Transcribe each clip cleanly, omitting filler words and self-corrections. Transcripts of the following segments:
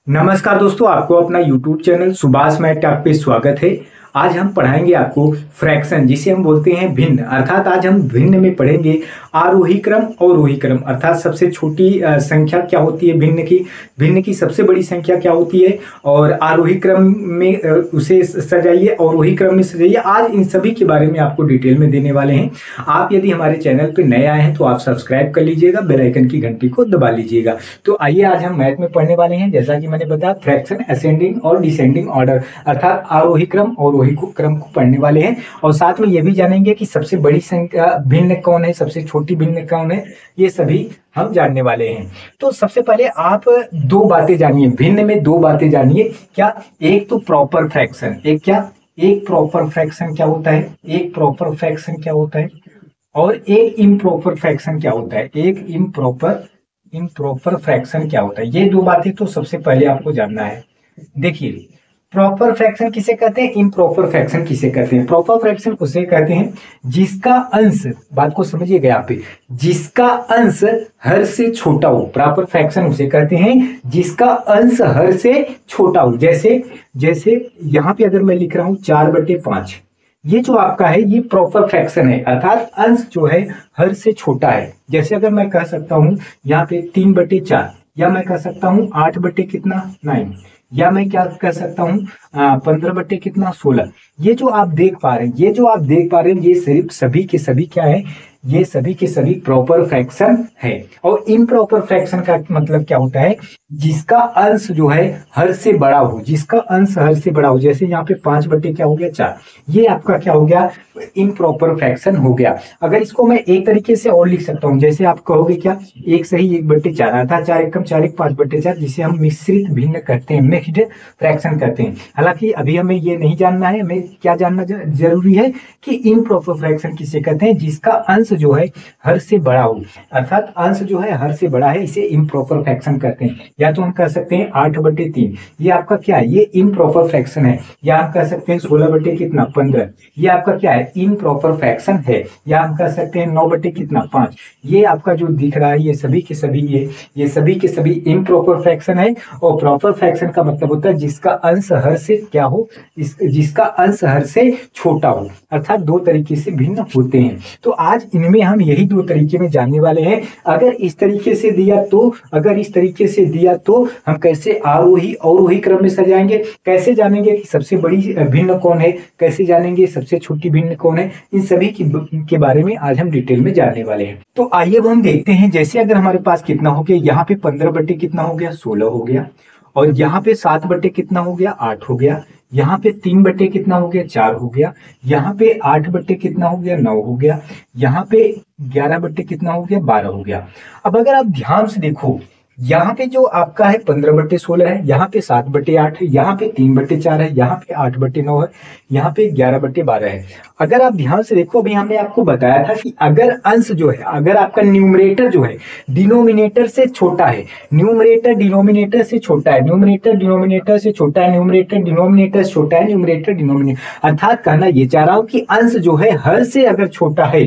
नमस्कार दोस्तों, आपको अपना YouTube channel Subhash math talk पे स्वागत है। आज हम पढ़ाएंगे आपको फ्रैक्शन, जिसे हम बोलते हैं भिन्न। अर्थात आज हम भिन्न में पढ़ेंगे आरोही क्रम और अवरोही क्रम। अर्थात सबसे छोटी संख्या क्या होती है भिन्न की सबसे बड़ी संख्या क्या होती है, और आरोही क्रम में उसे सजाइए और अवरोही क्रम में सजाइए। आज इन सभी के बारे में आपको डिटेल में देने वाले हैं। आप यदि हमारे चैनल पर नए आए हैं तो आप सब्सक्राइब कर लीजिएगा, बेल आइकन की घंटी को दबा लीजिएगा। तो आइए आज हम मैथ में पढ़ने वाले हैं। जैसा कि मैंने बताया, फ्रैक्शन असेंडिंग और डिसेंडिंग ऑर्डर अर्थात आरोही क्रम और अवरोही क्रम को पढ़ने वाले हैं। और साथ में यह भी जानेंगे कि सबसे बड़ी संख्या भिन्न कौन है, सबसे छोटी भिन्न कौन है, ये सभी हम जानने वाले हैं। तो सबसे पहले आप दो बातें जानिए, भिन्न में दो बातें जानिए। क्या? एक तो प्रॉपर फ्रैक्शन, एक प्रॉपर फ्रैक्शन क्या होता है, एक प्रॉपर फ्रैक्शन क्या होता है, और एक इम्प्रॉपर फ्रैक्शन क्या होता है, एक इम्प्रॉपर फ्रैक्शन क्या होता है। ये दो बातें तो सबसे पहले आपको जानना है। देखिए, प्रॉपर फ्रैक्शन किसे कहते हैं, इम्प्रॉपर फ्रैक्शन किसे कहते हैं। प्रॉपर फ्रैक्शन उसे कहते हैं जिसका अंश, बात को समझिएगा यहाँ पे, जिसका अंश हर से छोटा हो। प्रॉपर फ्रैक्शन उसे कहते हैं जिसका अंश हर से छोटा हो। जैसे यहाँ पे अगर मैं लिख रहा हूं 4/5, ये जो आपका है ये प्रॉपर फ्रैक्शन है, अर्थात अंश जो है हर से छोटा है। जैसे अगर मैं कह सकता हूं यहाँ पे 3/4, या मैं कह सकता हूं 8/9, या मैं क्या कह सकता हूं 15/16। ये जो आप देख पा रहे हैं, ये सिर्फ सभी के सभी क्या है, ये सभी के सभी प्रॉपर फ्रैक्शन है। और इम्प्रॉपर फ्रैक्शन का मतलब क्या होता है, जिसका अंश जो है हर से बड़ा हो, जिसका अंश हर से बड़ा हो। जैसे यहाँ पे 5/4, ये आपका क्या हो गया, इम्प्रॉपर फ्रैक्शन हो गया। अगर इसको मैं एक तरीके से और लिख सकता हूँ, जैसे आप कहोगे क्या, 1 सही 1/4 अर्थात 4 एकम 4 एक 5/4, जिसे हम मिश्रित भिन्न कहते हैं, मिक्स्ड फ्रैक्शन कहते हैं। हालांकि अभी हमें ये नहीं जानना है, हमें क्या जानना जरूरी है कि इम्प्रॉपर फ्रैक्शन किसे कहते हैं, जिसका अंश जो है हर से बड़ा हो, अर्थात अंश जो है हर से बड़ा है, इसे इम्प्रॉपर फ्रैक्शन कहते हैं। या तो हम कह सकते हैं 8/3, ये आपका क्या है, ये इम्प्रॉपर फ्रैक्शन है। या हम कह सकते हैं 16/15, ये आपका क्या है, इम्प्रॉपर फ्रैक्शन है। या हम कह सकते हैं 9/5, ये आपका जो दिख रहा है, ये सभी के सभी ये सभी के सभी इम्प्रॉपर फ्रैक्शन है। और प्रॉपर फ्रैक्शन का मतलब होता है जिसका अंश हर से क्या हो, जिसका अंश हर से छोटा हो। अर्थात दो तरीके से भिन्न होते हैं। तो आज इनमें हम यही दो तरीके में जानने वाले हैं। अगर इस तरीके से दिया तो हम कैसे आरोही और अवरोही क्रम में सजाएंगे, कैसे जानेंगे कि सबसे बड़ी भिन्न कौन है, कैसे जानेंगे सबसे छोटी भिन्न कौन है, इन सभी के बारे में आज हम डिटेल में जानने वाले हैं। तो आइए अब हम देखते हैं। जैसे अगर हमारे पास कितना हो गया, यहाँ पे 15/16 हो गया, और यहाँ पे 7/कितना हो गया, 8 हो गया। यहाँ पे 3/कितना हो गया, 4 हो गया। यहाँ पे 8/कितना हो गया, 9 हो गया। यहाँ पे 11/कितना हो गया, 12 हो गया। अब अगर आप ध्यान से देखो, यहाँ पे जो आपका है 15/16 है, यहाँ पे 7/8 है, यहाँ पे 3/4 है, यहाँ पे 8/9 है, यहाँ पे 11/12 है। अगर आप ध्यान से देखो, अभी हमने आपको बताया था कि अगर अंश जो है, अगर आपका न्यूमरेटर जो है डिनोमिनेटर से छोटा है, न्यूमरेटर डिनोमिनेटर से छोटा है, न्यूमरेटर डिनोमिनेटर से छोटा है, न्यूमरेटर डिनोमिनेटर से छोटा है, न्यूमरेटर डिनोमिनेटर, अर्थात कहना ये चाह रहा हूं कि अंश जो है हर से अगर छोटा है,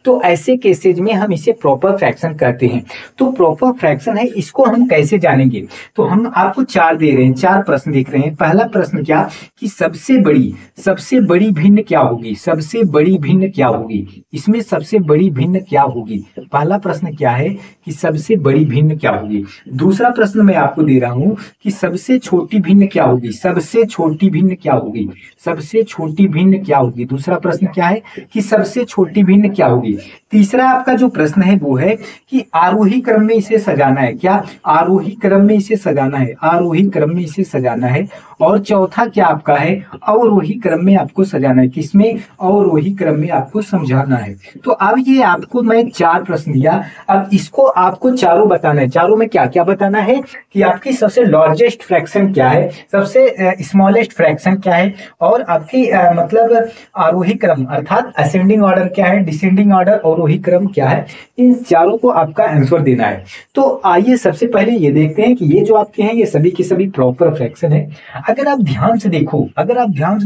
तो ऐसे केसेज में हम इसे प्रॉपर फ्रैक्शन कहते हैं। तो प्रॉपर फ्रैक्शन है, इसको हम कैसे जानेंगे। तो हम आपको 4 दे रहे हैं, 4 प्रश्न देख रहे हैं। पहला प्रश्न क्या, कि सबसे बड़ी भिन्न क्या होगी, सबसे बड़ी भिन्न क्या होगी, इसमें सबसे बड़ी भिन्न क्या होगी। पहला प्रश्न क्या है कि सबसे बड़ी भिन्न क्या होगी। दूसरा प्रश्न मैं आपको दे रहा हूं कि सबसे छोटी भिन्न क्या होगी, सबसे छोटी भिन्न क्या होगी, सबसे छोटी भिन्न क्या होगी। दूसरा प्रश्न क्या है कि सबसे छोटी भिन्न क्या होगी। तीसरा आपका जो प्रश्न है वो है कि आरोही क्रम में इसे सजाना है। क्या? आरोही क्रम में इसे सजाना है, आरोही क्रम में इसे सजाना है। और चौथा क्या आपका है, अवरोही क्रम में आपको सजाना है। किसमें? अवरोही क्रम में आपको समझाना है। तो अब ये आपको मैं 4 प्रश्न दिया, अब इसको आपको चारों बताना है। चारों में क्या क्या बताना है कि आपकी सबसे लार्जेस्ट फ्रैक्शन क्या है, सबसे स्मॉलेस्ट फ्रैक्शन क्या है, और आपकी मतलब आरोही क्रम अर्थात असेंडिंग ऑर्डर क्या है, डिसेंडिंग ऑर्डर, अवरोही क्रम क्या है। इन चारों को आपका आंसर देना है। तो आइए सबसे पहले ये देखते हैं कि ये जो आपके हैं ये सभी के सभी प्रॉपर फ्रैक्शन है। अगर आप ध्यान से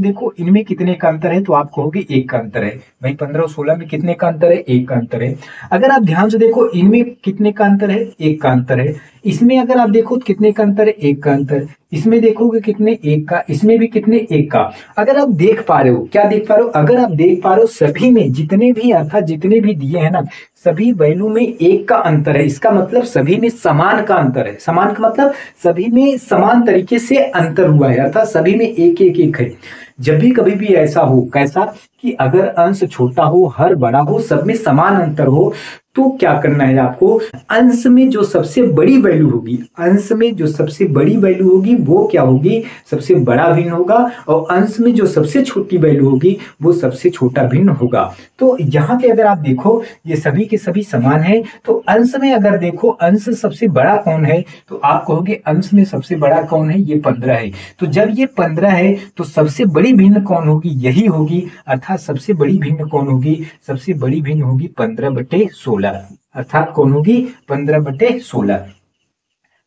देखो इनमें कितने का अंतर है, तो आप कहोगे 1 का अंतर है। भाई 15 और 16 में कितने का अंतर है, 1 का अंतर है। अगर आप ध्यान से देखो इनमें कितने का अंतर है, 1 का अंतर है। इसमें अगर आप देखो तो कितने का अंतर है, एक का अंतर। इसमें देखोगे कितने, एक का। इसमें भी कितने, एक का। अगर आप देख पा रहे हो, क्या देख पा रहे हो, अगर आप देख पा रहे हो सभी में जितने भी अर्थात जितने भी दिए हैं ना, सभी वैल्यू में एक का अंतर है। इसका मतलब सभी में समान का अंतर है। समान का मतलब सभी में समान तरीके से अंतर हुआ है, अर्थात सभी में एक एक एक है। जब भी कभी भी ऐसा हो, कैसा कि अगर अंश छोटा हो हर बड़ा हो, सब में समान अंतर हो, तो क्या करना है आपको, अंश में जो सबसे बड़ी वैल्यू होगी, अंश में जो सबसे बड़ी वैल्यू होगी वो क्या होगी, सबसे बड़ा भिन्न होगा, और अंश में जो सबसे छोटी वैल्यू होगी वो सबसे छोटा भिन्न होगा। तो यहाँ पे अगर आप देखो ये सभी के सभी समान है, तो अंश में अगर देखो अंश सबसे बड़ा कौन है, तो आप कहोगे अंश में सबसे बड़ा कौन है, ये 15 है। तो जब ये 15 है तो सबसे बड़ी भिन्न कौन होगी, यही होगी। अर्थात सबसे बड़ी भिन्न कौन होगी, सबसे बड़ी भिन्न होगी 15/16। अर्थात कौन होगी, 15/16।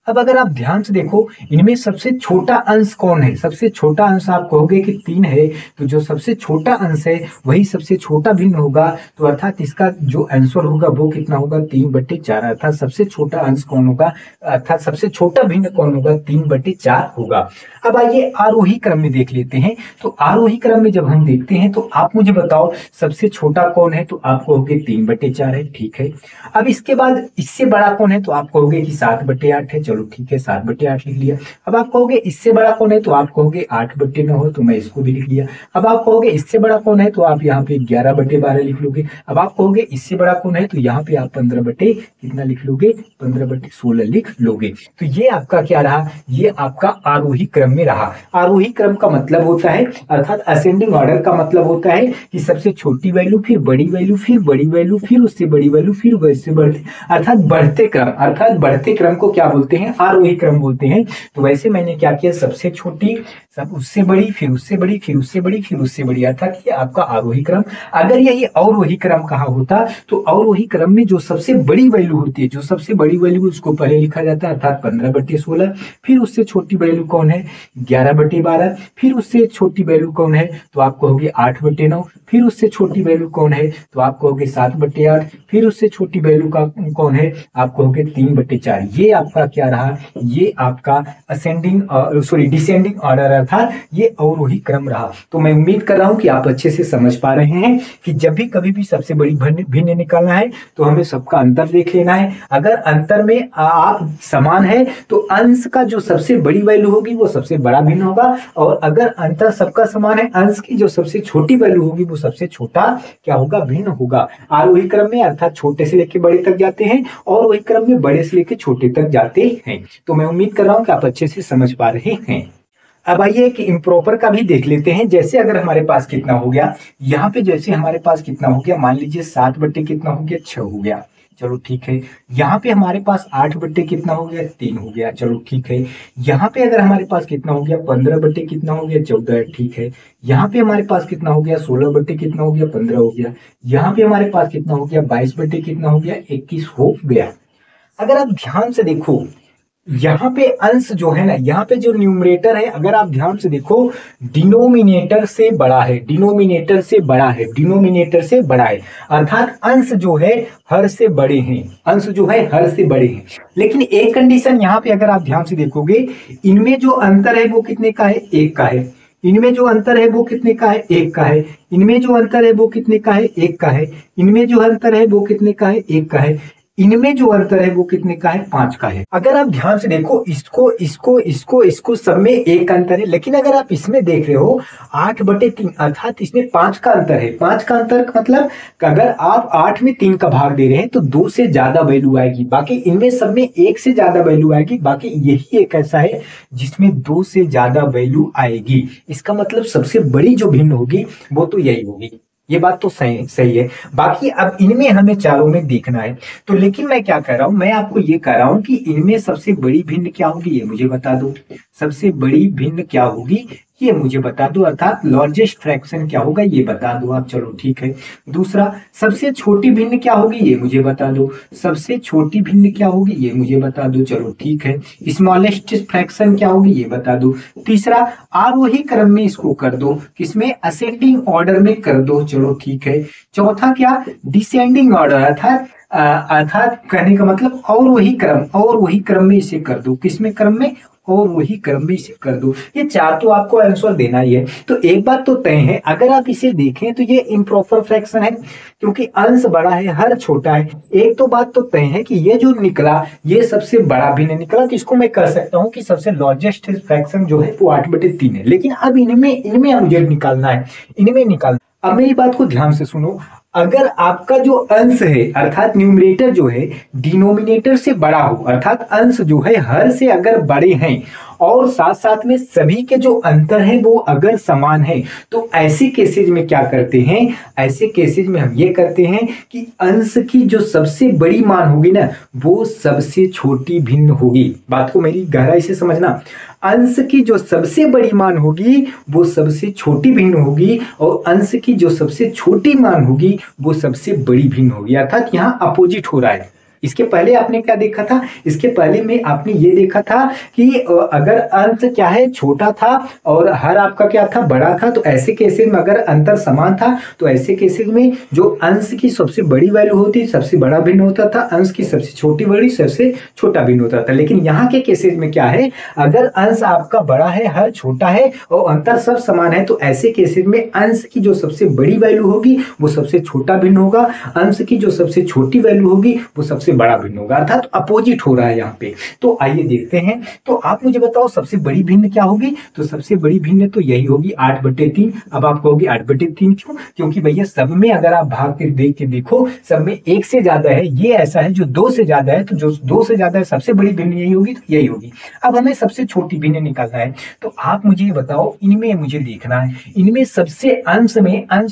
अब अगर आप ध्यान से देखो इनमें सबसे छोटा अंश कौन है, सबसे छोटा अंश आप कहोगे कि 3 है, तो जो सबसे छोटा अंश है वही सबसे छोटा भिन्न होगा। तो अर्थात इसका जो आंसर होगा वो कितना होगा, 3/4। अर्थात सबसे छोटा अंश कौन होगा, अर्थात सबसे छोटा भिन्न कौन होगा, 3/4 होगा। अब आइए आरोही क्रम में देख लेते हैं। तो आरोही क्रम में जब हम देखते हैं तो आप मुझे बताओ सबसे छोटा कौन है, तो आप कहोगे 3/4 है, ठीक है। अब इसके बाद इससे बड़ा कौन है, तो आप कहोगे कि 7/8 है, चलो ठीक है 7/8 लिख लिया। अब आप कहोगे इससे बड़ा कौन है, तो आप कहोगे 8/9 है, तो मैं इसको भी लिख लिया। अब आप कहोगे इससे बड़ा कौन है, तो आप यहाँ पे 11/12 लिख लोगे। अब आप कहोगे इससे बड़ा कौन है, तो यहाँ पे आप 15 कितना लिख लोगे, 15/16 लिख लोगे। तो ये आपका क्या रहा, ये आपका आरोही क्रम में रहा। आरोही क्रम का मतलब होता है, अर्थात असेंडिंग ऑर्डर का मतलब होता है कि सबसे छोटी वैल्यू, फिर बड़ी वैल्यू, फिर बड़ी वैल्यू, फिर उससे बड़ी वैल्यू, फिर वैसे बढ़ते, अर्थात बढ़ते क्रम। अर्थात बढ़ते क्रम को क्या बोलते हैं, आरोही क्रम बोलते हैं। तो वैसे मैंने क्या किया, सबसे छोटी, सब उससे बड़ी, फिर उससे बड़ी, फिर उससे बड़ी, फिर उससे बड़ी, अर्थात ये आपका आरोही क्रम। अगर यही अवरोही क्रम कहा होता तो अवरोही क्रम में जो सबसे बड़ी वैल्यू होती है, जो सबसे बड़ी वैल्यू उसको पहले लिखा जाता है, अर्थात 15/16। फिर उससे छोटी वैल्यू कौन है, 11/12। फिर उससे छोटी वैल्यू कौन है, तो आप कहोगे 8/9। फिर उससे छोटी वैल्यू कौन है, तो आप कहोगे 7/8। फिर उससे छोटी वैल्यू का कौन है, आप कहोगे 3/4। ये आपका क्या रहा, ये आपका असेंडिंग सॉरी डिसेंडिंग ऑर्डर अर्थात ये अवरोही क्रम रहा। तो मैं उम्मीद कर रहा हूं कि आप अच्छे से समझ पा रहे हैं कि जब भी कभी भी सबसे बड़ी भिन्न निकालना है तो हमें सबका अंतर देख लेना है। अगर अंतर में आप समान है तो अंश का जो सबसे बड़ी वैल्यू होगी वो सबसे बड़ा भिन्न होगा, और अगर अंतर सबका समान है, अंश की जो सबसे छोटी वैल्यू होगी वो सबसे छोटा क्या होगा, भिन्न होगा। आरोही क्रम में अर्थात छोटे से लेकर बड़े तक जाते हैं, और वही क्रम में बड़े से लेकर छोटे तक जाते हैं। तो मैं उम्मीद कर रहा हूं कि आप अच्छे से समझ पा रहे हैं। अब आइए कि इम्प्रॉपर का भी देख लेते हैं। जैसे अगर हमारे पास कितना हो गया, यहाँ पे जैसे हमारे पास कितना हो गया, मान लीजिए 7 कितना हो गया, 6 हो गया, चलो ठीक है। यहाँ पे हमारे पास 8 कितना हो गया, 3 हो गया, चलो ठीक है। यहाँ पे अगर हमारे पास कितना हो गया, 15 कितना हो गया, 14, ठीक है। यहाँ पे हमारे पास कितना हो गया, 16 कितना हो गया, 15 हो गया। यहाँ पे हमारे पास कितना हो गया, 22 कितना हो गया, 21 हो गया। अगर आप ध्यान से देखो यहाँ पे अंश जो है ना, यहाँ पे जो न्यूमरेटर है, अगर आप ध्यान से देखो डिनोमिनेटर से बड़ा है, डिनोमिनेटर से बड़ा है, डिनोमिनेटर से बड़ा है। अर्थात अंश जो है हर से बड़े हैं, अंश जो है हर से बड़े हैं। लेकिन एक कंडीशन यहाँ पे अगर आप ध्यान से देखोगे, इनमें जो अंतर है वो कितने का है, 1 का है। इनमें जो अंतर है वो कितने का है, 1 का है। इनमें जो अंतर है वो कितने का है, 1 का है। इनमें जो अंतर है वो कितने का है, 1 का है। इनमें जो अंतर है वो कितने का है, 5 का है। अगर आप ध्यान से देखो इसको इसको इसको इसको सब में 1 का अंतर है, लेकिन अगर आप इसमें देख रहे हो 8/3, अर्थात इसमें 5 का अंतर है। 5 का अंतर का मतलब अगर आप 8 में 3 का भाग दे रहे हैं तो 2 से ज्यादा वैल्यू आएगी, बाकी इनमें सब में 1 से ज्यादा वैल्यू आएगी। बाकी यही एक ऐसा है जिसमें 2 से ज्यादा वैल्यू आएगी। इसका मतलब सबसे बड़ी जो भिन्न होगी वो तो यही होगी। ये बात तो सही है। बाकी अब इनमें हमें चारों में देखना है। तो लेकिन मैं क्या कह रहा हूं, मैं आपको ये कह रहा हूं कि इनमें सबसे बड़ी भिन्न क्या होगी, ये मुझे बता दो। सबसे बड़ी भिन्न क्या होगी ये मुझे बता दो, अर्थात लार्जेस्ट फ्रैक्शन क्या होगा ये बता दो आप, चलो ठीक है। दूसरा, सबसे छोटी भिन्न क्या होगी ये मुझे बता दो। सबसे छोटी भिन्न क्या होगी ये मुझे बता दो, चलो ठीक है। स्मॉलेस्ट फ्रैक्शन क्या होगी ये बता दो। तीसरा, आरोही क्रम में इसको कर दो, किसमें, असेंडिंग ऑर्डर में कर दो, चलो ठीक है। चौथा क्या, डिसेंडिंग ऑर्डर, अर्थात अर्थात कहने का मतलब और वही क्रम में इसे कर दो, किसमें क्रम में, और वही क्रम में इसे कर दो। ये चार तो आपको आंसर देना ही है। तो एक बात तो तय है, अगर आप इसे देखें तो ये इम्प्रॉपर फ्रैक्शन है क्योंकि अंश बड़ा है, हर छोटा है। एक तो बात तो तय है कि ये जो निकला ये सबसे बड़ा भिन्न निकला, तो इसको मैं कह सकता हूँ कि सबसे लार्जेस्ट फ्रैक्शन जो है वो 8/3 है। लेकिन अब इनमें इनमें मुझे निकालना है, इनमें निकालना। अब मेरी बात को ध्यान से सुनो, अगर आपका जो अंश है अर्थात न्यूमरेटर जो है डिनोमिनेटर से बड़ा हो, अर्थात अंश जो है हर से अगर बड़े हैं और साथ साथ में सभी के जो अंतर हैं वो अगर समान है, तो ऐसे केसेज में क्या करते हैं, ऐसे केसेज में हम ये करते हैं कि अंश की जो सबसे बड़ी मान होगी ना वो सबसे छोटी भिन्न होगी। बात को मेरी गहराई से समझना, अंश की जो सबसे बड़ी मान होगी वो सबसे छोटी भिन्न होगी और अंश की जो सबसे छोटी मान होगी वो सबसे बड़ी भिन्न होगी। अर्थात यहाँ अपोजिट हो रहा है। इसके पहले आपने क्या देखा था, इसके पहले में आपने ये देखा था कि अगर अंश क्या है छोटा था और हर आपका क्या था बड़ा था, तो ऐसे केसेस में अगर अंतर समान था तो ऐसे केसेस में जो अंश की सबसे बड़ी वैल्यू होती सबसे बड़ा भिन्न होता था, अंश की सबसे छोटी वैल्यू सबसे छोटा भिन्न होता था। लेकिन यहाँ के केसेस में क्या है, अगर अंश आपका बड़ा है, हर छोटा है और अंतर सब समान है, तो ऐसे केसेस में अंश की जो सबसे बड़ी वैल्यू होगी वो सबसे छोटा भिन्न होगा, अंश की जो सबसे छोटी वैल्यू होगी वो सबसे बड़ा भिन्न होगा। अर्थात अपोजिट हो रहा है यहाँ पे। तो आइए देखते हैं, तो आप मुझे बताओ सबसे बड़ी भिन्न क्या होगी। तो सबसे बड़ी भिन्न तो यही होगी 8/3। अब आप कहोगे 8/3 क्यों, क्योंकि भैया सब में अगर आप भाग के देख के देखो सब में एक से ज्यादा है, ये ऐसा है जो 2 से ज्यादा है, तो जो 2 से ज्यादा है सबसे बड़ी भिन्न यही होगी, तो यही होगी। अब हमें सबसे छोटी भिन्न निकालना है, तो आप मुझे बताओ इनमें मुझे देखना है, इनमें सबसे अंश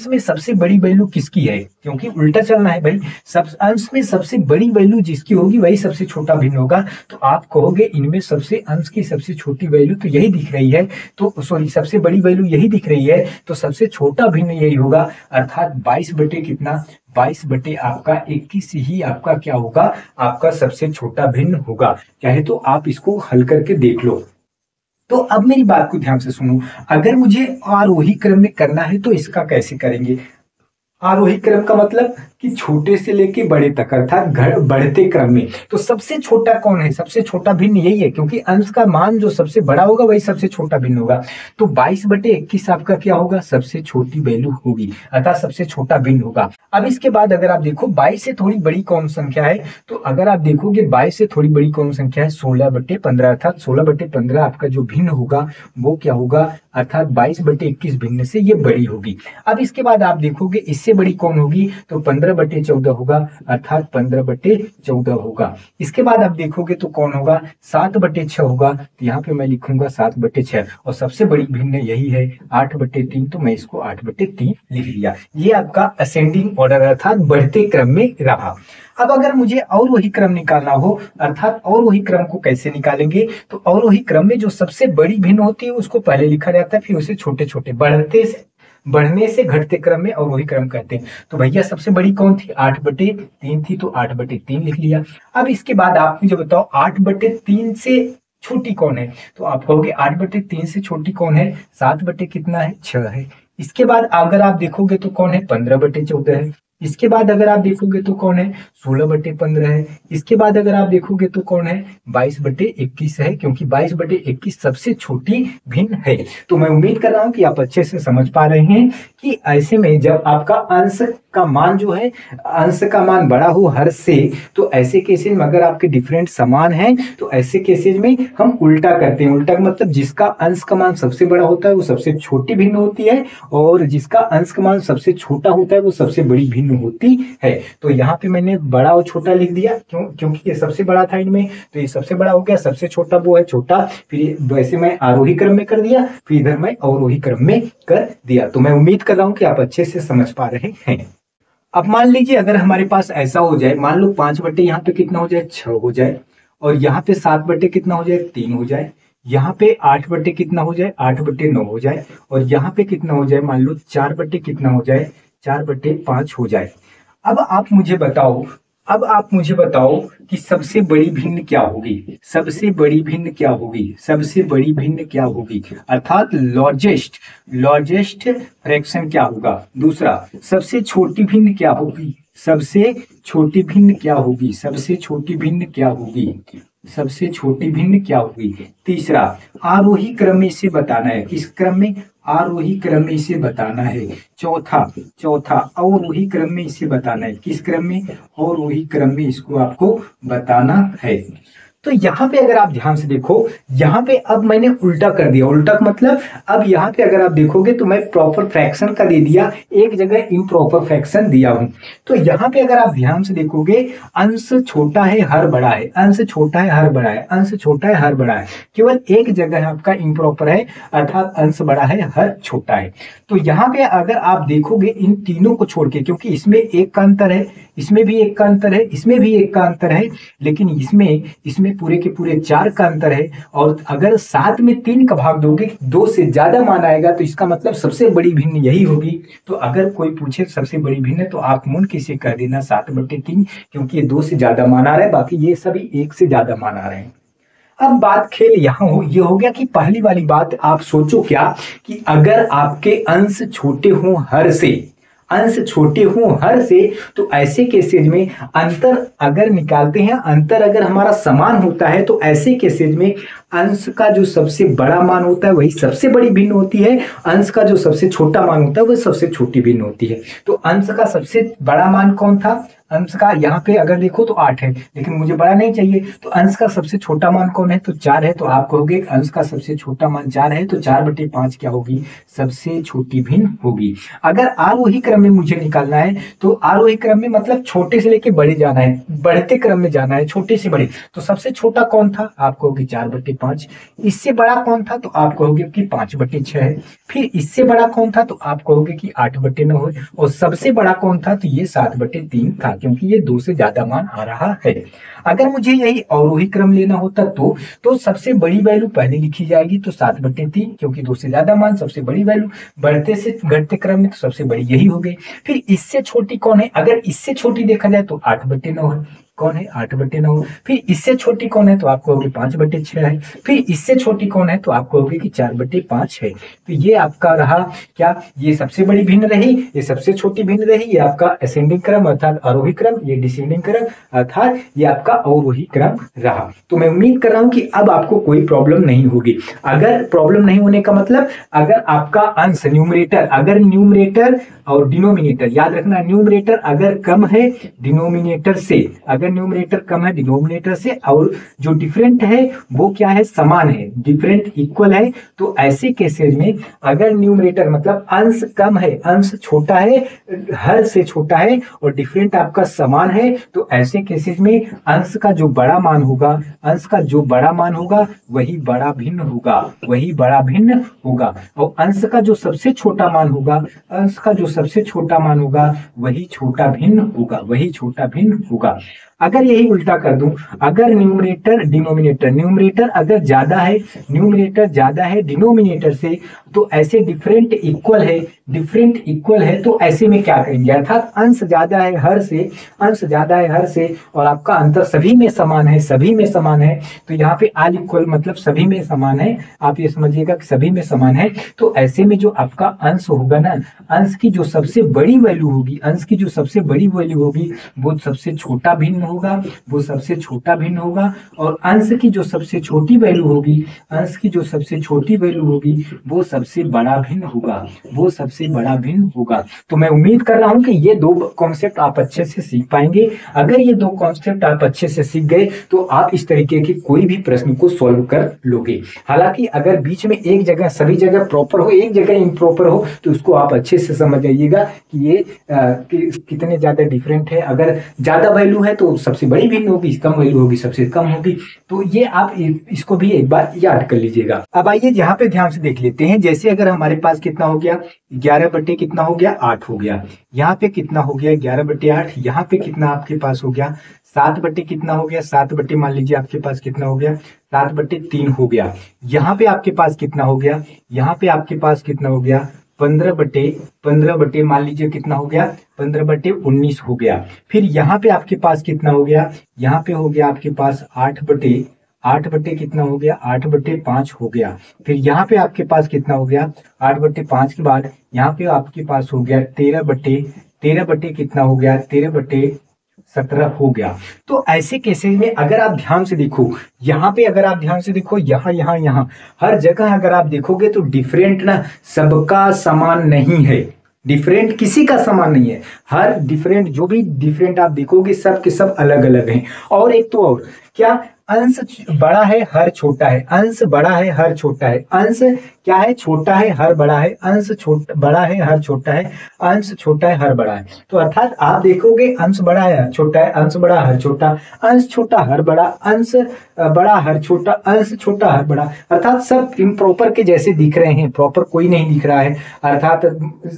में सबसे बड़ी वैल्यू किसकी है, क्योंकि उल्टा चलना है भाई, सब अंश में सबसे बड़ी वैल्यू जिसकी होगी वही सबसे छोटा भिन्न होगा। तो आप कहोगे इनमें सबसे अंश की सबसे छोटी वैल्यू तो यही दिख रही है, तो सॉरी सबसे बड़ी वैल्यू यही दिख रही है, तो सबसे छोटा भिन्न यही होगा। अर्थात 22 बटे कितना, 22 बटे आपका 21 ही आपका क्या होगा, आपका सबसे छोटा भिन्न होगा। चाहे तो आप इसको हल करके देख लो। तो अब मेरी बात को ध्यान से सुनो, अगर मुझे आरोही क्रम में करना है तो इसका कैसे करेंगे। आरोही क्रम का मतलब कि छोटे से लेके बड़े तक, अर्थात बढ़ते क्रम में। तो सबसे छोटा कौन है, सबसे छोटा भिन्न यही है, क्योंकि अंश का मान जो सबसे बड़ा होगा वही सबसे छोटा भिन्न होगा। तो 22/21 आपका क्या होगा, सबसे छोटी वैल्यू होगी, अर्थात सबसे छोटा भिन्न होगा। अब इसके बाद अगर आप देखो 22 से थोड़ी बड़ी कौन संख्या है, तो अगर आप देखोगे 22 से थोड़ी बड़ी कौन संख्या है 16/15, अर्थात 16/15 आपका जो भिन्न होगा वो क्या होगा, अर्थात 22/21 भिन्न से ये बड़ी होगी। अब इसके बाद आप देखोगे इससे बड़ी कौन होगी, तो 15/14 होगा, अर्थात 15/14 होगा। इसके बाद आप देखोगे तो कौन होगा, 7/6 होगा, तो यहाँ पे मैं लिखूंगा 7/6, और सबसे बड़ी भिन्न यही है 8/3, तो मैं इसको 8/3 लिख लिया। ये आपका असेंडिंग ऑर्डर अर्थात बढ़ते क्रम में रहा। अब अगर मुझे और वही क्रम निकालना हो, अर्थात और वही क्रम को कैसे निकालेंगे, तो और वही क्रम में जो सबसे बड़ी भिन्न होती है उसको पहले लिखा जाता है, फिर उसे छोटे छोटे बढ़ने से घटते क्रम में और वही क्रम कहते हैं। तो भैया सबसे बड़ी कौन थी, 8/3 थी, तो 8/3 लिख लिया। अब इसके बाद आप मुझे बताओ 8/3 से छोटी कौन है, तो आप कहोगे 8/3 से छोटी कौन है, 7 कितना है, 6 है। इसके बाद अगर आप देखोगे तो कौन है, 15/14 है। इसके बाद अगर आप देखोगे तो कौन है, 16/15 है। इसके बाद अगर आप देखोगे तो कौन है, 22/21 है, क्योंकि 22/21 सबसे छोटी भिन्न है। तो मैं उम्मीद कर रहा हूं कि आप अच्छे से समझ पा रहे हैं कि ऐसे में जब आपका अंश का मान जो है, अंश का मान बड़ा हो हर से, तो ऐसे केसेज में अगर आपके डिफरेंट समान हैं तो ऐसे केसेज में हम उल्टा करते हैं। उल्टा का मतलब जिसका अंश का मान सबसे बड़ा होता है वो सबसे छोटी भिन्न होती है, और जिसका अंश का मान सबसे छोटा होता है वो सबसे बड़ी भिन्न होती है। तो यहाँ पे मैंने बड़ा और छोटा लिख दिया, क्योंकि ये सबसे बड़ा था इनमें, तो ये सबसे बड़ा हो गया, सबसे छोटा वो है छोटा। फिर वैसे मैं आरोही क्रम में कर दिया, फिर इधर मैं अवरोही क्रम में कर दिया। तो मैं उम्मीद कर रहा हूँ कि आप अच्छे से समझ पा रहे हैं। अब मान लीजिए अगर हमारे पास ऐसा हो जाए, मान लो 5 यहाँ पे कितना हो जाए, 6 हो जाए, और यहाँ पे 7 कितना हो जाए, 3 हो जाए, यहाँ पे 8 कितना हो जाए, 8/9 हो जाए, और यहाँ पे कितना हो जाए, मान लो 4 कितना हो जाए, 4/5 हो जाए। अब आप मुझे बताओ अब आप मुझे बताओ कि सबसे बड़ी भिन्न क्या होगी, सबसे बड़ी भिन्न क्या होगी, सबसे बड़ी भिन्न क्या होगी, अर्थात लॉर्जेस्ट, लॉर्जेस्ट फ्रैक्शन क्या होगा। दूसरा, सबसे छोटी भिन्न क्या होगी, सबसे छोटी भिन्न क्या होगी, सबसे छोटी भिन्न क्या होगी, सबसे छोटी भिन्न क्या होगी। तीसरा, आरोही क्रम में इसे बताना है, किस क्रम में, आरोही क्रम में इसे बताना है। चौथा, चौथा अवरोही क्रम में इसे बताना है, किस क्रम में, और वही क्रम में इसको आपको बताना है। तो यहाँ पे अगर आप ध्यान से देखो, यहाँ पे अब मैंने उल्टा कर दिया, उल्टा मतलब अब यहाँ पे अगर आप देखोगे तो मैं प्रॉपर फ्रैक्शन का दे दिया, एक जगह इम्प्रॉपर फ्रैक्शन दिया हूं। तो यहाँ पे अगर आप ध्यान से देखोगे, अंश छोटा है हर बड़ा है, अंश छोटा है हर बड़ा है, अंश छोटा है हर बड़ा है, केवल एक जगह आपका इम्प्रॉपर है, अर्थात अंश बड़ा है हर छोटा है। तो यहाँ पे अगर आप देखोगे इन तीनों को छोड़ के, क्योंकि इसमें एक का अंतर है, इसमें भी एक का अंतर है, इसमें भी एक का अंतर है, लेकिन इसमें इसमें पूरे के पूरे 4 का अंतर है। और अगर 7 में 3 का भाग दोगे, 2 से ज्यादा मान आएगा, तो इसका मतलब सबसे बड़ी भिन्न यही होगी। तो अगर कोई पूछे सबसे बड़ी भिन्न, तो आप मूल किसे कर देना 7/3, क्योंकि ये 2 से ज्यादा मान आ रहा है, बाकी ये सभी 1 से ज्यादा मान आ रहे हैं। अब बात खेल यहाँ ये हो गया कि पहली वाली बात आप सोचो क्या, कि अगर आपके अंश छोटे हों हर से, अंश छोटे हों हर से, तो ऐसे केसेज में अंतर अगर निकालते हैं, अंतर अगर हमारा समान होता है, तो ऐसे केसेज में अंश का जो सबसे बड़ा मान होता है वही सबसे बड़ी भिन्न होती है, अंश का जो सबसे छोटा मान होता है वह सबसे छोटी भिन्न होती है। तो अंश का सबसे बड़ा मान कौन था, अंश का यहाँ पे अगर देखो तो 8 है, लेकिन मुझे बड़ा नहीं चाहिए, तो अंश का सबसे छोटा मान कौन है, तो 4 है। तो आप कहोगे अंश का सबसे छोटा मान 4 है, तो 4/5 क्या होगी, सबसे छोटी भिन्न होगी। अगर आरोही क्रम में मुझे निकालना है, तो आरोही क्रम में मतलब छोटे से लेके बड़े जाना है, बढ़ते क्रम में जाना है, छोटे से बड़े। तो सबसे छोटा कौन था, आप कहोगे 4/5। इससे बड़ा कौन था, तो आप कहोगे कि 5/6 है। फिर इससे बड़ा कौन था, तो आप कहोगे कि 8/9 है। और सबसे बड़ा कौन था, तो ये 7/3 था, क्योंकि ये 2 से ज्यादा मान आ रहा है। अगर मुझे यही अवरोही क्रम लेना होता तो सबसे बड़ी वैल्यू पहले लिखी जाएगी, तो 7/3, क्योंकि 2 से ज्यादा मान सबसे बड़ी वैल्यू, बढ़ते से घटते क्रम में तो सबसे बड़ी यही हो गई। फिर इससे छोटी कौन है, अगर इससे छोटी देखा जाए तो 8/9 है, कौन है 8/9। फिर इससे छोटी कौन है, तो आप कहोगे 5/6 है। फिर इससे छोटी कौन है, तो आप कहोगे कि 4/5 है। तो ये आपका रहा क्या, ये सबसे बड़ी भिन्न रही, ये सबसे छोटी भिन्न रही, ये आपका असेंडिंग क्रम अर्थात आरोही क्रम, ये डिसेंडिंग क्रम अर्थात ये आपका अवरोही क्रम रहा। तो मैं उम्मीद कर रहा हूं कि अब आपको कोई प्रॉब्लम नहीं होगी। अगर प्रॉब्लम नहीं होने का मतलब, अगर आपका अंश न्यूमरेटर, अगर न्यूमरेटर और डिनोमिनेटर, याद रखना न्यूमरेटर अगर कम है डिनोमिनेटर से, अगर न्यूमरेटर कम है डिनोमिनेटर से, और जो डिफरेंट है वो क्या है, समान है, डिफरेंट इक्वल है, तो ऐसे केसेस में अगर न्यूमरेटर मतलब अंश कम है, अंश छोटा है, हर से छोटा है, और डिफरेंट आपका समान है, तो ऐसे केसेस में अंश का जो बड़ा मान होगा, अंश का जो बड़ा मान होगा वही बड़ा भिन्न होगा, वही बड़ा भिन्न होगा। और अंश का जो सबसे छोटा मान होगा, अंश का जो सबसे छोटा मान होगा वही छोटा भिन्न होगा, वही छोटा भिन्न होगा। अगर यही उल्टा कर दूं, अगर न्यूमरेटर डिनोमिनेटर, न्यूमरेटर अगर ज्यादा है, न्यूमरेटर ज्यादा है डिनोमिनेटर से, तो ऐसे डिफरेंट इक्वल है, डिफरेंट इक्वल है, तो ऐसे में क्या करेंगे, अर्थात अंश ज्यादा है हर से, अंश ज्यादा है हर से, और आपका अंतर सभी में समान है, सभी में समान है, तो यहाँ पे ऑल इक्वल मतलब सभी में समान है, आप ये समझिएगा कि सभी में समान है। तो ऐसे में जो आपका अंश होगा ना, अंश की जो सबसे बड़ी वैल्यू होगी, अंश की जो सबसे बड़ी वैल्यू होगी वो सबसे छोटा भिन्न होगा, वो सबसे छोटा भिन्न होगा। और अंश की जो सबसे छोटी वैल्यू होगी, अंश की जो सबसे छोटी वैल्यू होगी वो सबसे बड़ा भिन्न होगा, वो सबसे बड़ा भिन्न होगा। तो मैं उम्मीद कर रहा हूं कि ये दो कॉन्सेप्ट आप अच्छे से सीख पाएंगे। अगर ये दो कॉन्सेप्ट आप अच्छे से सीख गए तो आप इस तरीके के कोई भी प्रश्न को सॉल्व कर लोगे। हालांकि अगर बीच में एक जगह सभी जगह प्रॉपर हो, एक जगह इम्प्रॉपर हो, तो उसको आप अच्छे से समझ जाइएगा कि ये कितने ज्यादा डिफरेंट है। अगर ज्यादा वैल्यू है तो सबसे बड़ी भिन्न होगी, कम वैल्यू होगी सबसे कम होगी। तो ये आप इसको भी एक बार याद कर लीजिएगा। अब आइए यहाँ पे ध्यान से देख लेते हैं। जैसे अगर हमारे पास कितना हो गया, 11 बटे कितना हो गया, 8 हो गया। यहाँ पे कितना हो गया, 11/8। यहाँ पे कितना आपके पास हो गया, 7 बटे कितना हो गया, 7 बटे मान लीजिए आपके पास कितना हो गया, 7/3 हो गया। यहाँ पे आपके पास कितना हो गया, यहाँ पे आपके पास कितना हो गया, 15 बटे मान लीजिए कितना हो गया, 15/19 हो गया। फिर यहाँ पे आपके पास कितना हो गया, यहाँ पे हो गया आपके पास 8 बटे कितना हो गया, 8/5 हो गया। फिर यहाँ पे आपके पास कितना हो गया, 8/5 के बाद यहाँ पे आपके पास हो गया 13 बटे कितना हो गया, 13/17 हो गया। तो ऐसे केसेस में अगर आप ध्यान से देखो, यहाँ पे अगर आप ध्यान से देखो, यहाँ हर जगह अगर आप देखोगे तो डिफरेंट ना सबका समान नहीं है, डिफरेंट किसी का समान नहीं है। हर डिफरेंट जो भी डिफरेंट आप देखोगे सब के सब अलग अलग हैं। और एक तो और क्या, अंश बड़ा है हर छोटा है, अंश बड़ा है हर छोटा है, अंश क्या है, छोटा है हर बड़ा है, अंश बड़ा है हर छोटा है, अंश छोटा है हर बड़ा है। तो अर्थात आप देखोगे अंश बड़ा है हर छोटा है, अंश बड़ा हर छोटा, अंश छोटा हर बड़ा, अंश बड़ा हर छोटा, अंश छोटा हर बड़ा, अर्थात सब इम्प्रॉपर के जैसे दिख रहे हैं, प्रॉपर कोई नहीं दिख रहा है, अर्थात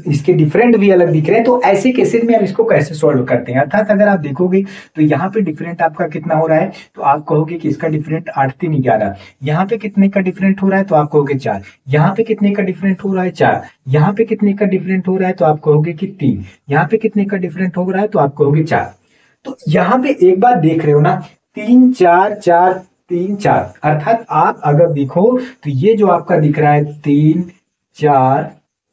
इसके डिफरेंट भी अलग दिख रहे हैं। तो ऐसे केसेस में हम इसको कैसे सॉल्व करते हैं, अर्थात अगर आप देखोगे तो यहाँ पे डिफरेंट आपका कितना हो रहा है, तो आप कहोगे कि इसका डिफरेंट 8×3=11। यहाँ पे कितने का डिफरेंट हो रहा है, तो आप कहोगे 4। यहाँ पे कितने का डिफरेंट हो रहा है, 4। यहाँ पे कितने का डिफरेंट हो रहा है, तो आप कहोगे कि 3। यहाँ पे कितने का डिफरेंट हो रहा है, तो आप कहोगे 4। तो यहाँ पे एक बात देख रहे हो ना, 3 4 4 3 4, अर्थात आप अगर देखो तो ये जो आपका दिख रहा है 3 4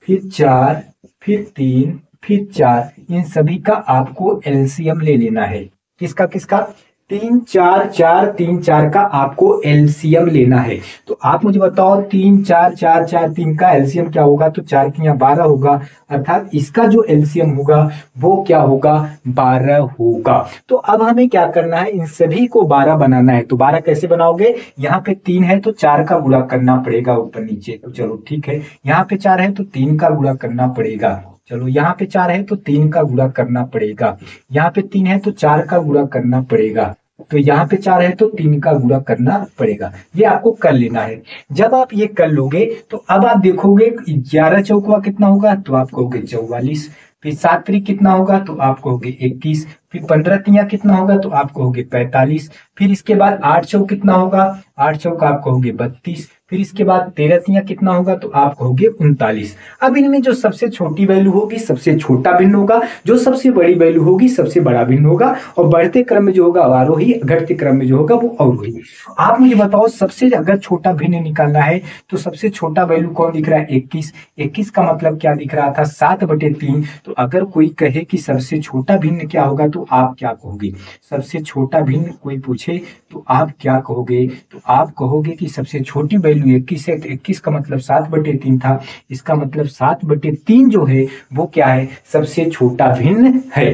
फिर 4 फिर 3 फिर 4, इन सभी का आपको एलसीएम ले लेना है। किसका किसका, 3 4 4 3 4 का आपको एलसीएम लेना है। तो आप मुझे बताओ 3 4 4 4 3 का एलसीएम क्या होगा, तो 4 की यहाँ 12 होगा, अर्थात इसका जो एलसीएम होगा वो क्या होगा, 12 होगा। तो अब हमें क्या करना है, इन सभी को 12 बनाना है। तो 12 कैसे बनाओगे, यहाँ पे 3 है तो 4 का गुणा करना पड़ेगा ऊपर नीचे, तो चलो ठीक है। यहाँ पे 4 है तो 3 का गुणा करना पड़ेगा, चलो यहाँ पे 4 है तो 3 का गुणा करना पड़ेगा, यहाँ पे 3 है तो 4 का गुणा करना पड़ेगा, तो यहाँ पे 4 है तो 3 का गुणा करना पड़ेगा। ये आपको कर लेना है। जब आप ये कर लोगे तो अब आप देखोगे 11 चौका कितना होगा, तो आप कहोगे 44। फिर 7 3 कितना होगा, तो आप कहोगे 21। फिर 15 3 कितना होगा, तो आप कहोगे 45। फिर इसके बाद 8 चौक कितना होगा, 8 चौक आप कहोगे 32। फिर इसके बाद 13 3 कितना होगा, तो आप कहोगे 39। अब इनमें जो सबसे छोटी वैल्यू होगी सबसे छोटा भिन्न होगा, जो सबसे बड़ी वैल्यू होगी सबसे बड़ा भिन्न होगा, और बढ़ते क्रम में जो होगा आरोही, घटते क्रम में जो होगा वो अवरोही। आप मुझे बताओ सबसे अगर छोटा भिन्न निकालना है तो सबसे छोटा वैल्यू कौन दिख रहा है, 21। 21 का मतलब क्या दिख रहा था, 7/3। तो अगर कोई कहे कि सबसे छोटा भिन्न क्या होगा, तो आप क्या कहोगे, सबसे छोटा भिन्न कोई पूछे तो आप क्या कहोगे, तो आप कहोगे कि सबसे छोटी वैल्यू 21 है, तो 21 का मतलब 7/3 था, इसका मतलब 7/3 जो है वो क्या है, सबसे छोटा भिन्न है।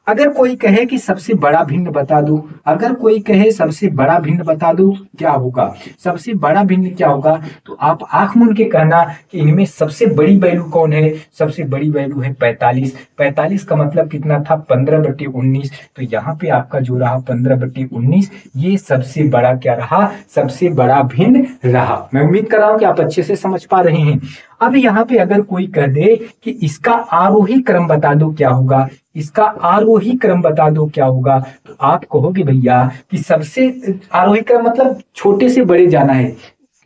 अगर कोई कहे कि सबसे बड़ा भिन्न बता दो, अगर कोई कहे सबसे बड़ा भिन्न बता दो, क्या होगा, सबसे बड़ा भिन्न क्या होगा, तो आप आंख मूंद के कहना कि इनमें सबसे बड़ी वैल्यू कौन है, सबसे बड़ी वैल्यू है 45। 45 का मतलब कितना था, 15/19। तो यहाँ पे आपका जो रहा 15/19, ये सबसे बड़ा क्या रहा, सबसे बड़ा भिन्न रहा। मैं उम्मीद कर रहा हूं कि आप अच्छे से समझ पा रहे हैं। अब यहाँ पे अगर कोई कह दे कि इसका आरोही क्रम बता दो क्या होगा, इसका आरोही क्रम बता दो क्या होगा, तो आप कहोगे भैया कि सबसे आरोही क्रम मतलब छोटे से बड़े जाना है,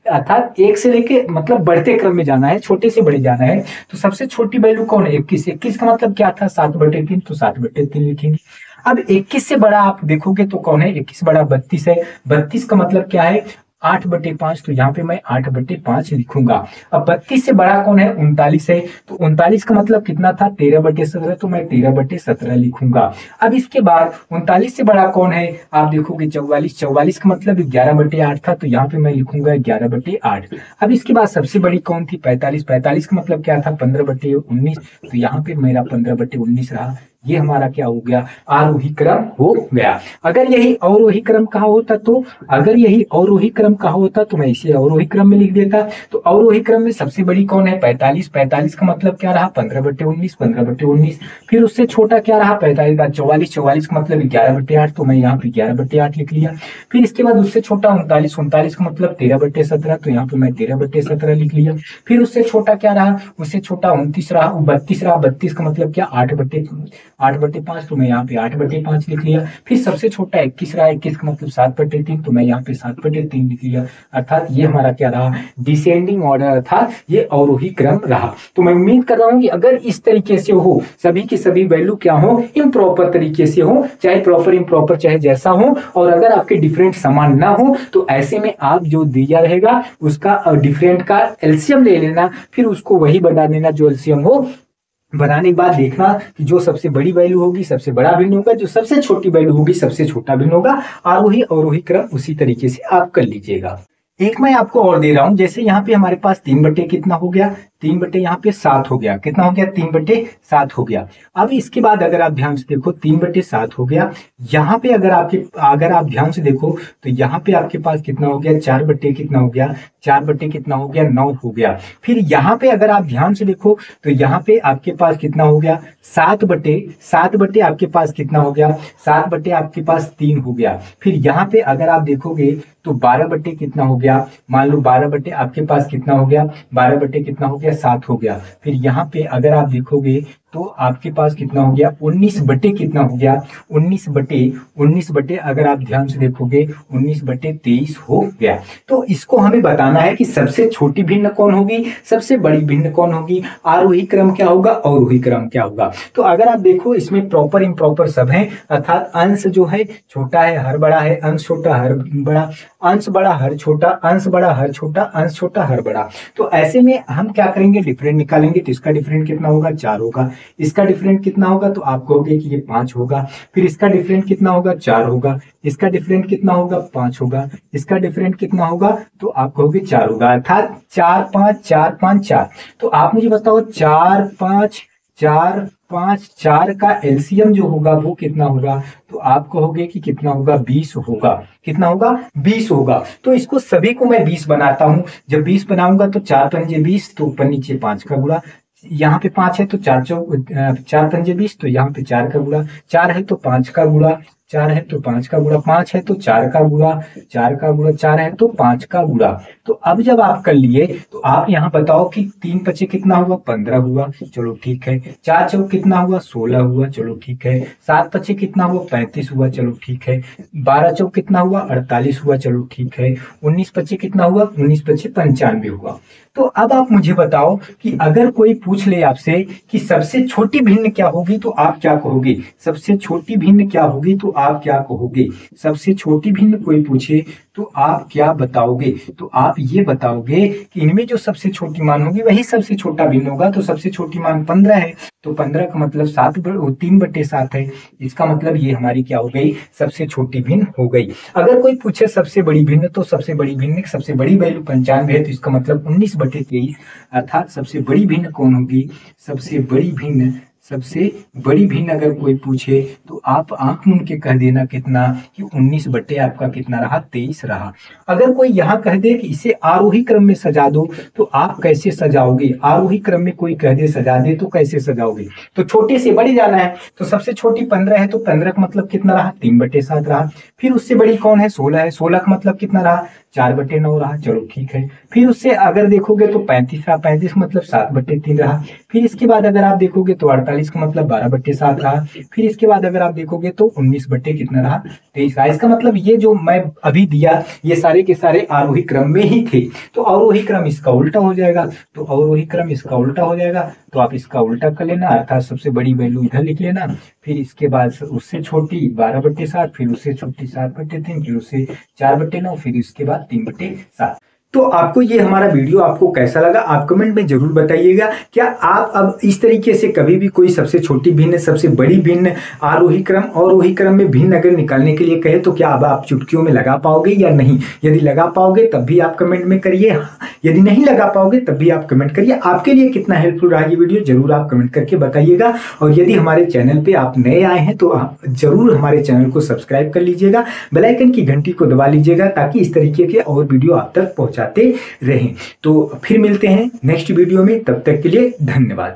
अर्थात एक से लेके मतलब बढ़ते क्रम में जाना है, छोटे से बड़े जाना है। तो सबसे छोटी वैल्यू कौन है, 21। 21 का मतलब क्या था, 7/3, तो 7/3 लिखेंगे। अब 21 से बड़ा आप देखोगे तो कौन है, 21 बड़ा 32 है। 32 का मतलब क्या है, 8/5, तो यहाँ पे मैं 8/5 लिखूंगा। अब 32 से बड़ा कौन है, 39 है, तो 39 का मतलब कितना था, 13/17, तो मैं 13/17 लिखूंगा। अब इसके बाद 39 से बड़ा कौन है, आप देखोगे 44। 44 का मतलब 11/8 था, तो यहाँ पे मैं लिखूंगा 11/8। अब इसके बाद सबसे बड़ी कौन थी, 45। 45 का मतलब क्या था, 15/19, तो यहाँ पे मेरा 15/19 रहा। ये हमारा क्या हो गया, आरोही क्रम हो गया। अगर यही अवरोही क्रम कहा होता, तो अगर यही अवरोही क्रम कहा होता तो मैं इसे अवरोही क्रम में लिख देता। तो अवरोही क्रम में सबसे बड़ी कौन है, 45। 45 का मतलब क्या रहा, 15/19। 15/19 फिर उससे छोटा क्या रहा, 45 का 44। 44 का मतलब 11/8, तो मैं यहाँ पे 11/8 लिख लिया। फिर इसके बाद उससे छोटा 39। 39 का मतलब 13/17, तो यहाँ पे मैं 13/17 लिख लिया। फिर उससे छोटा क्या रहा, उससे छोटा 29 रहा, 32 रहा। 32 का मतलब क्या, 8/5, तो मैं यहाँ पे 8/5 लिख लिया। फिर सबसे छोटा 21 रहा, 21 का मतलब 7/3, तो मैं यहाँ पे 7/3 लिख लिया। अर्थात ये हमारा क्या रहा, डिसेंडिंग ऑर्डर, अर्थात ये अवरोही क्रम रहा। तो मैं उम्मीद कर रहा हूँ कि अगर इस तरीके से हो, सभी की सभी वैल्यू क्या हो, इम्प्रॉपर तरीके से हो, चाहे प्रॉपर इम्प्रॉपर चाहे जैसा हो, और अगर आपके डिफरेंट समान ना हो, तो ऐसे में आप जो दिया रहेगा उसका डिफरेंट का एलसीएम ले लेना, फिर उसको वही बना देना जो एलसीएम हो। बनाने के बाद देखना कि जो सबसे बड़ी वैल्यू होगी सबसे बड़ा भिन्न होगा, जो सबसे छोटी वैल्यू होगी सबसे छोटा भिन्न होगा। आरोही अवरोही क्रम उसी तरीके से आप कर लीजिएगा। एक मैं आपको और दे रहा हूं, जैसे यहाँ पे हमारे पास 3 कितना हो गया, 3 यहाँ पे 7 हो गया, कितना हो गया, 3/7 हो गया। अब इसके बाद अगर आप ध्यान से देखो 3/7 हो गया। यहाँ पे अगर आप ध्यान से देखो तो यहाँ पे आपके पास कितना हो गया, 4 कितना हो गया, 4 कितना हो गया, 9 हो गया। फिर यहाँ पे अगर आप ध्यान से देखो तो यहाँ पे आपके पास कितना हो गया, 7/7 आपके पास कितना हो गया, 7 आपके पास 3 हो गया। फिर यहाँ पे अगर आप देखोगे तो 12 कितना हो गया, मान लो 12 आपके पास कितना हो गया, 12 कितना हो गया, 7 हो गया। फिर यहाँ पे अगर आप देखोगे तो आपके पास कितना हो गया, 19 कितना हो गया, 19 अगर आप ध्यान से देखोगे 19/23 हो गया। तो इसको हमें बताना है कि सबसे छोटी भिन्न कौन होगी, सबसे बड़ी भिन्न कौन होगी, आरोही क्रम क्या होगा, अवरोही क्रम क्या होगा। तो अगर आप देखो इसमें प्रॉपर इम्प्रॉपर सब है, अर्थात अंश जो है छोटा है हर बड़ा है, अंश छोटा हर बड़ा, अंश बड़ा हर छोटा, अंश बड़ा हर छोटा, अंश छोटा हर बड़ा। तो ऐसे में हम क्या करेंगे, डिफरेंट निकालेंगे। तो इसका डिफरेंट कितना होगा, 4 होगा। इसका डिफरेंट कितना होगा, तो आप कहोगे कि ये 5 होगा। फिर इसका डिफरेंट कितना होगा, 4 होगा। इसका डिफरेंट कितना होगा, 5 होगा। इसका डिफरेंट कितना होगा, तो आप कहोगे 4 होगा। अर्थात 4 5 4 5 4। तो आप मुझे बताओ 4 5 4 5 4 का एलसीएम जो होगा वो कितना होगा, तो आप कहोगे कि कितना होगा, 20 होगा। कितना होगा, 20 होगा। तो इसको सभी को मैं 20 बनाता हूं। जब 20 बनाऊंगा तो 4 पंजे 20, तो ऊपर नीचे 5 का गुणा, यहाँ पे 5 है तो 4 पंजे 20, तो यहाँ पे 4 का गुणा, 4 है तो 5 का गुणा, 4 है तो 5 का गुणा, 5 है तो 4 का गुणा, 4 का गुणा, 4 है तो 5 का गुणा। तो अब जब आप कर लिए तो आप यहाँ बताओ कि 3 5 कितना हुआ, 15 हुआ, चलो ठीक है। 4 चौक कितना हुआ, 16 हुआ, चलो ठीक है। 7 5 कितना हुआ, 35 हुआ, चलो ठीक है। 12 चौक कितना हुआ, 48 हुआ, चलो ठीक है। 19 5 कितना हुआ, 19 5 95 हुआ। तो अब आप मुझे बताओ कि अगर कोई पूछ ले आपसे कि सबसे छोटी भिन्न क्या होगी, तो आप क्या कहोगे, सबसे छोटी भिन्न क्या होगी, तो आप क्या कहोगे, सबसे छोटी भिन्न कोई पूछे तो आप क्या बताओगे, तो आप ये बताओगे कि इनमें जो सबसे छोटी मान होगी वही सबसे छोटा भिन्न होगा। तो सबसे छोटी मान 15 है, तो 15 का मतलब 3/7 है। इसका मतलब ये हमारी क्या हो गई, सबसे छोटी भिन्न हो गई। अगर कोई पूछे सबसे बड़ी भिन्न, तो सबसे बड़ी भिन्न सबसे बड़ी वैल्यू 95 है, तो इसका मतलब 19/23। अर्थात सबसे बड़ी भिन्न कौन होगी, सबसे बड़ी भिन्न अगर कोई पूछे तो आप आंख मूंद के कह देना कितना, कि 19 आपका कितना रहा, 23 रहा। अगर कोई यहाँ कह दे कि इसे आरोही क्रम में सजा दो, तो आप कैसे सजाओगे, आरोही क्रम में कोई कह दे सजा दे तो कैसे सजाओगे, तो छोटे से बड़े जाना है। तो सबसे छोटी 15 है, तो 15 का मतलब कितना रहा, 3/7 रहा। फिर उससे बड़ी कौन है, 16 है, 16 का मतलब कितना रहा, 4/9 रहा, चलो ठीक है। फिर उससे अगर देखोगे तो 35 रहा, 35 का मतलब 7/3 रहा। फिर इसके बाद अगर आप देखोगे तो 48 का मतलब 12/7 रहा। फिर इसके बाद अगर आप देखोगे तो 19 कितना रहा, 23 रहा। इसका मतलब ये जो मैं अभी दिया ये सारे के सारे आरोही क्रम में ही थे। तो अवरोही क्रम इसका उल्टा हो जाएगा, तो अवरोही क्रम इसका उल्टा हो जाएगा, तो आप इसका उल्टा कर लेना, अर्थात सबसे बड़ी वैल्यू इधर लिख लेना। फिर इसके बाद उससे छोटी 12/7, फिर उससे छोटी 7/3, फिर उससे 4/9, फिर इसके बाद 3/7। तो आपको ये हमारा वीडियो आपको कैसा लगा, आप कमेंट में जरूर बताइएगा। क्या आप अब इस तरीके से कभी भी कोई सबसे छोटी भिन्न सबसे बड़ी भिन्न आरोही क्रम अवरोही क्रम में भिन्न अगर निकालने के लिए कहे तो क्या अब आप चुटकियों में लगा पाओगे या नहीं? यदि लगा पाओगे तब भी आप कमेंट में करिए, यदि नहीं लगा पाओगे तब भी आप कमेंट करिए। आपके लिए कितना हेल्पफुल रहा ये वीडियो जरूर आप कमेंट करके बताइएगा। और यदि हमारे चैनल पे आप नए आए हैं तो आप जरूर हमारे चैनल को सब्सक्राइब कर लीजिएगा, बेल आइकन की घंटी को दबा लीजिएगा ताकि इस तरीके के और वीडियो आप तक पहुंचाते रहें। तो फिर मिलते हैं नेक्स्ट वीडियो में, तब तक के लिए धन्यवाद।